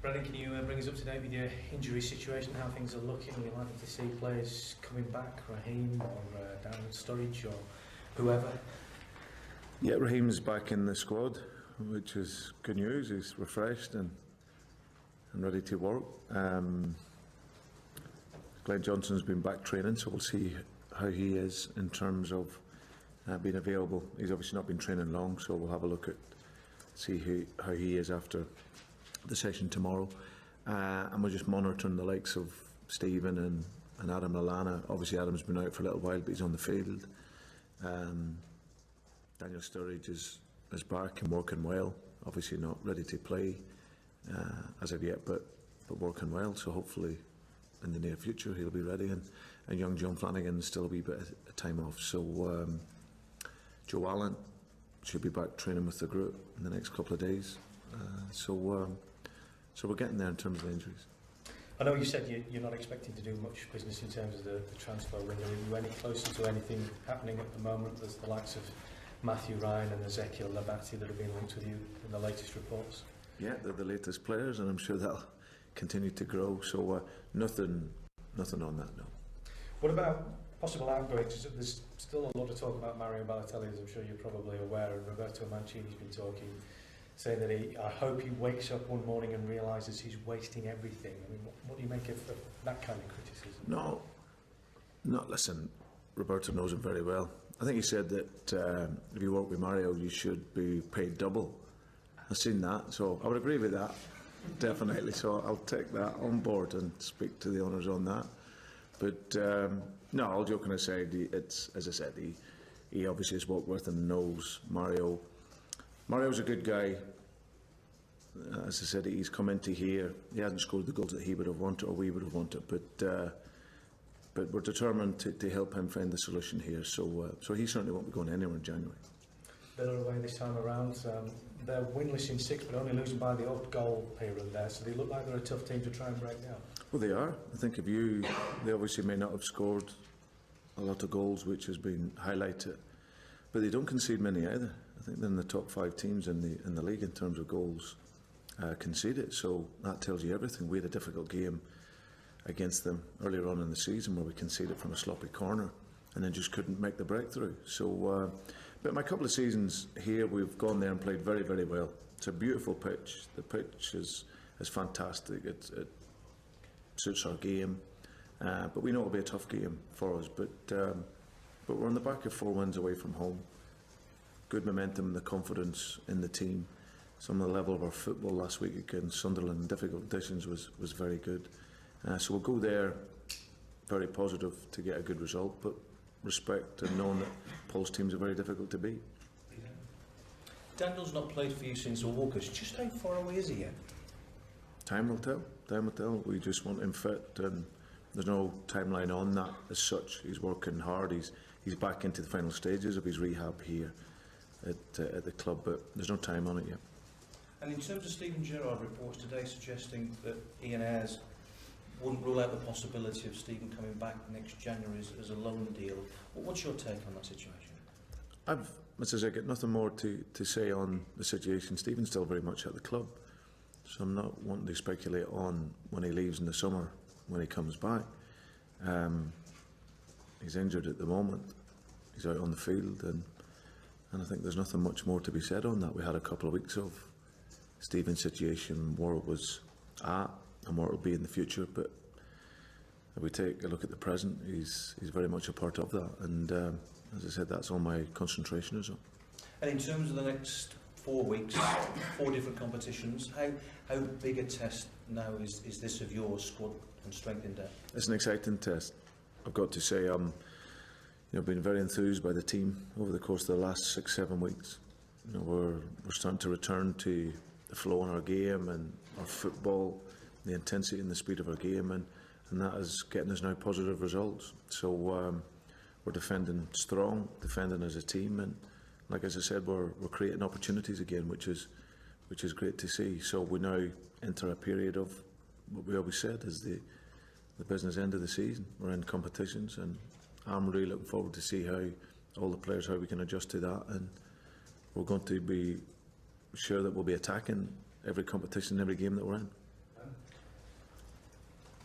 Brendan, can you bring us up to date with your injury situation, how things are looking? Are you likely to see players coming back, Raheem or Darren Sturridge or whoever? Yeah, Raheem's back in the squad, which is good news. He's refreshed and ready to work. Glenn Johnson's been back training, so we'll see how he is in terms of being available. He's obviously not been training long, so we'll have a look at how he is after the session tomorrow, and we're just monitoring the likes of Stephen and Adam Lallana. Obviously Adam's been out for a little while, but he's on the field. Daniel Sturridge is back and working well, obviously not ready to play as of yet, but working well, so hopefully in the near future he'll be ready, and young John Flanagan still a wee bit of time off, so Joe Allen should be back training with the group in the next couple of days. So we're getting there in terms of the injuries. I know you said you're not expecting to do much business in terms of the transfer window. Are you any closer to anything happening at the moment? There's the likes of Matthew Ryan and Ezekiel Labati that have been linked with you in the latest reports. Yeah, they're the latest players, and I'm sure they'll continue to grow. So nothing on that, no. What about possible outbreaks? There's still a lot of talk about Mario Balotelli, as I'm sure you're probably aware, and Roberto Mancini's been talking, saying that I hope he wakes up one morning and realises he's wasting everything. I mean, what do you make of that kind of criticism? No, listen, Roberto knows him very well. I think he said that if you work with Mario, you should be paid double. I've seen that, so I would agree with that, definitely. So I'll take that on board and speak to the owners on that. But no, all joking aside, it's, as I said, he obviously has worked with and knows Mario. Mario's a good guy. As I said, he's come into here. He hasn't scored the goals that he would have wanted or we would have wanted, but we're determined to help him find the solution here. So he certainly won't be going anywhere in January. Villa away this time around. They're winless in 6, but only losing by the odd goal here and there. So they look like they're a tough team to try and break down. Well, they are. I think they obviously may not have scored a lot of goals, which has been highlighted, but they don't concede many either. I think they're in the top 5 teams in the league in terms of goals conceded. So that tells you everything. We had a difficult game against them earlier on in the season where we conceded from a sloppy corner and then just couldn't make the breakthrough. So, but my couple of seasons here, we've gone there and played very, very well. It's a beautiful pitch. The pitch is fantastic. It suits our game, but we know it'll be a tough game for us. But we're on the back of 4 wins away from home. Good momentum and the confidence in the team. Some of the level of our football last week against Sunderland in difficult conditions was very good. So we'll go there very positive to get a good result, but respect and knowing that Paul's teams are very difficult to beat. Daniel's not played for you since August. Just how far away is he yet? Time will tell. Time will tell. We just want him fit, and there's no timeline on that as such. He's working hard. He's back into the final stages of his rehab here at the club, but there's no time on it yet. And in terms of Steven Gerrard, reports today suggesting that Ian Ayres wouldn't rule out the possibility of Stephen coming back next January as a loan deal. What's your take on that situation? I've got nothing more to say on the situation. Stephen's still very much at the club, so I'm not wanting to speculate on when he leaves in the summer, when he comes back. He's injured at the moment. He's out on the field, and I think there's nothing much more to be said on that. We had a couple of weeks of Stephen's situation, where it was at and where it will be in the future, but if we take a look at the present, he's very much a part of that, and as I said, that's all my concentration is on. And in terms of the next 4 weeks, 4 different competitions, how big a test now is this of your squad and strength in depth? It's an exciting test. I've got to say, I've been very enthused by the team over the course of the last 6-7 weeks. We're starting to return to the flow in our game and our football, the intensity and the speed of our game, and that is getting us now positive results. So we're defending strong, defending as a team, and like as I said, we're creating opportunities again, which is great to see. So we now enter a period of what we always said is the business end of the season. We're in competitions, and I'm really looking forward to see how all the players, how we can adjust to that, and we're going to be sure that we'll be attacking every competition, every game that we're in.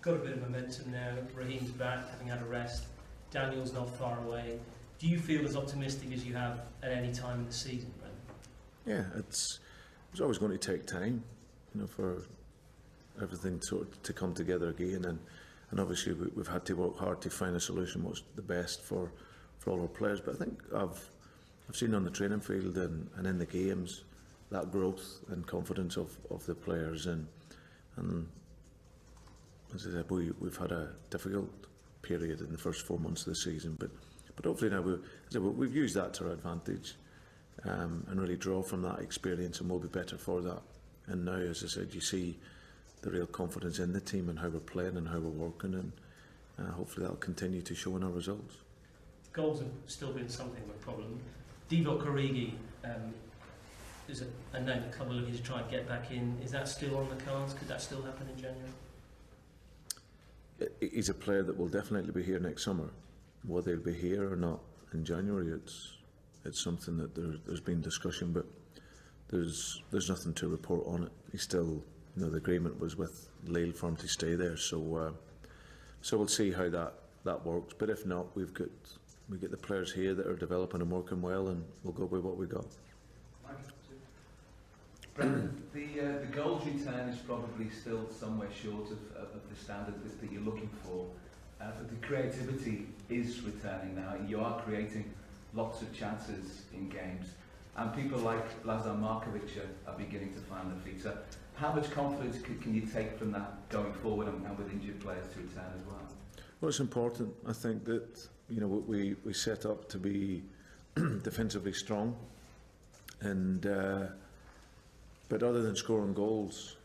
got a bit of momentum now. Raheem's back, having had a rest. Daniel's not far away. Do you feel as optimistic as you have at any time in the season, Brendan? Yeah, it's always going to take time, for everything to come together again, and obviously we've had to work hard to find a solution what's the best for all our players. But I think I've seen on the training field and in the games that growth and confidence of the players, and as I said, we've had a difficult period in the first 4 months of the season, but hopefully now we've used that to our advantage, and really draw from that experience, and we'll be better for that. And now, as I said, you see the real confidence in the team and how we're playing and how we're working, and hopefully that'll continue to show in our results. Goals have still been something of a problem. Divock Origi is a name the club are looking to try and get back in. Is that still on the cards? Could that still happen in January? He's a player that will definitely be here next summer. Whether he'll be here or not in January, it's something that there's been discussion, but there's nothing to report on it. He's still, the agreement was with Lille for him to stay there, so we'll see how that works. But if not, we get the players here that are developing and working well, and we'll go with what we got. Brendan, the goals return is probably still somewhere short of the standard that you're looking for, but the creativity is returning now. You are creating lots of chances in games, and people like Lazar Markovic are beginning to find their feet. So how much confidence can you take from that going forward, and with injured players to return as well? Well, it's important. I think that we set up to be defensively strong, and but other than scoring goals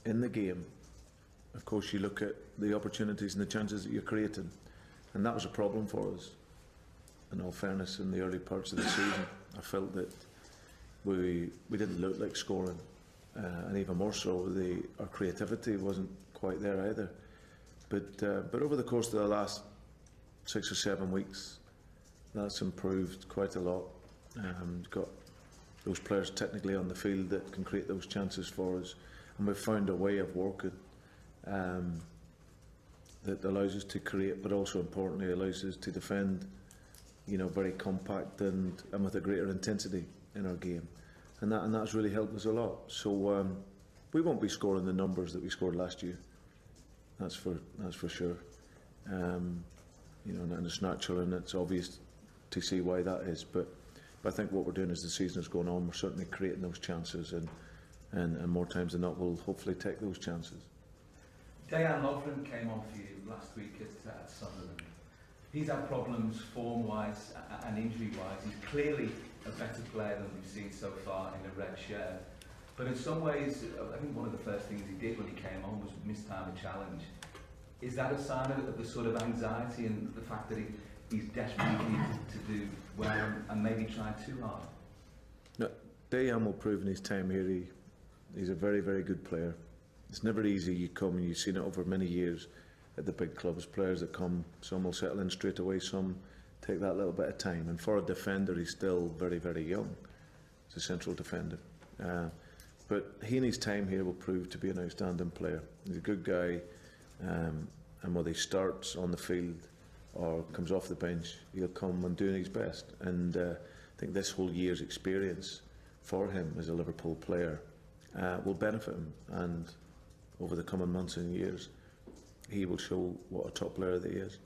in the game, of course you look at the opportunities and the chances that you're creating, and that was a problem for us. In all fairness, in the early parts of the season, I felt that we didn't look like scoring, and even more so, our creativity wasn't quite there either. But over the course of the last 6 or 7 weeks, that's improved quite a lot. Got those players technically on the field that can create those chances for us, and we've found a way of working that allows us to create, but also importantly allows us to defend, very compact and with a greater intensity in our game, and that's really helped us a lot. So we won't be scoring the numbers that we scored last year. That's for sure. And it's natural and it's obvious to see why that is. But I think what we're doing as the season is going on, we're certainly creating those chances, and more times than not, we'll hopefully take those chances. Dejan Lovren came on for you last week at Sunderland. He's had problems form-wise and injury-wise. He's clearly a better player than we've seen so far in the red shirt. But in some ways, I think one of the first things he did when he came on was mistime a challenge. Is that a sign of the sort of anxiety and the fact that he's desperately needed to do well and maybe try too hard? No, Dejan will prove in his time here he's a very, very good player. It's never easy. You come and you've seen it over many years at the big clubs. Players that come, some will settle in straight away, some take that little bit of time. And for a defender, he's still very, very young. He's a central defender. But he in his time here will prove to be an outstanding player. He's a good guy, and whether he starts on the field or comes off the bench, he'll come and doing his best. And I think this whole year's experience for him as a Liverpool player will benefit him, and over the coming months and years he will show what a top player that he is.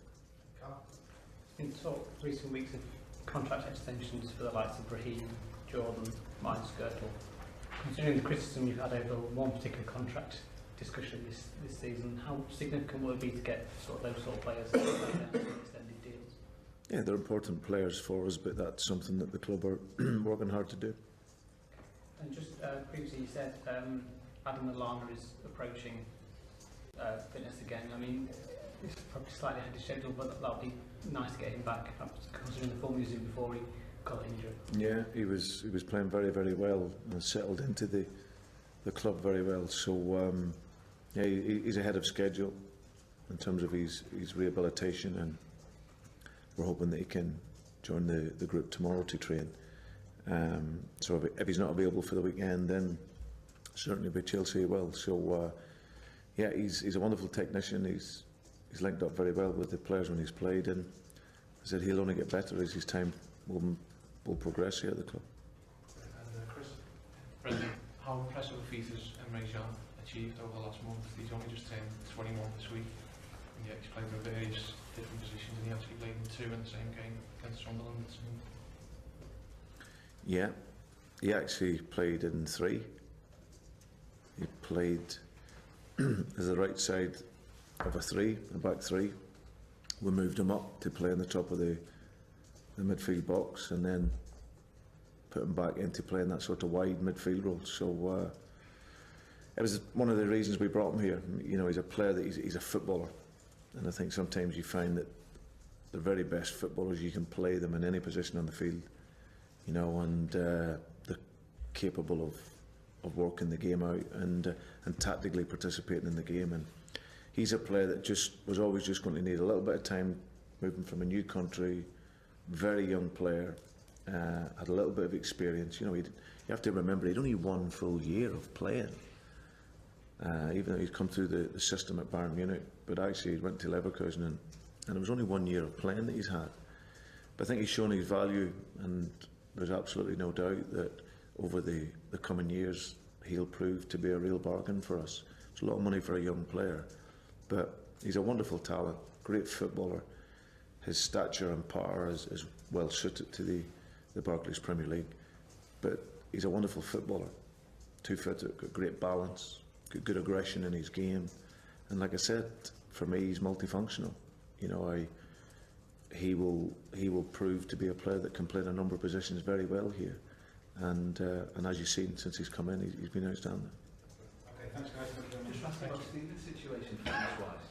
In talk recent weeks of contract extensions for the likes of Raheem, Jordan, Mine Skirtle, considering the criticism you've had over one particular contract discussion this season, how significant will it be to get those sort of players extended deals? Yeah, they're important players for us, but that's something that the club are working hard to do. And just previously you said Adam Lallana is approaching fitness again. I mean, it's probably slightly ahead of schedule, but that'll be nice to get him back, considering the form he was in before he got injured. Yeah, he was playing very, very well and settled into the club very well. So yeah, he's ahead of schedule in terms of his rehabilitation, and we're hoping that he can join the group tomorrow to train. So if he's not available for the weekend, then certainly by Chelsea he will. So yeah, he's a wonderful technician. He's linked up very well with the players when he's played, and I said he'll only get better as his time will progress here at the club. And Chris, Brendan, how impressive a feat has Emre Can achieved over the last month? He's only just turned 21 this week, and yet he's played in various different positions, and he actually played in 2 in the same game against Sunderland. Yeah, he actually played in 3. He played as the right side of a back 3. We moved him up to play on the top of the midfield box, and then put him back into playing that sort of wide midfield role. So it was one of the reasons we brought him here. You know, he's a player that he's a footballer, and I think sometimes you find that the very best footballers, you can play them in any position on the field, you know, and they're capable of working the game out and tactically participating in the game. And he's a player that was always just going to need a little bit of time, moving from a new country, very young player, had a little bit of experience. You know, you have to remember he'd only 1 full year of playing, even though he'd come through the system at Bayern Munich. But actually he went to Leverkusen, and it was only 1 year of playing that he's had. But I think he's shown his value, and there's absolutely no doubt that over the coming years he'll prove to be a real bargain for us. It's a lot of money for a young player, but he's a wonderful talent, great footballer. His stature and power is well suited to the Barclays Premier League, but he's a wonderful footballer, 2-footed, got great balance, got good aggression in his game, and like I said, for me he's multifunctional. You know, he will prove to be a player that can play in a number of positions very well here, and as you've seen since he's come in, he's been outstanding. Okay, thanks guys. Just asking about Stephen's situation fitness-wise.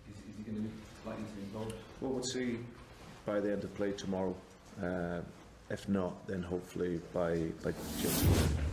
Is he going to be likely to be involved? Well, we'll see by the end of play tomorrow. If not, then hopefully by Tuesday.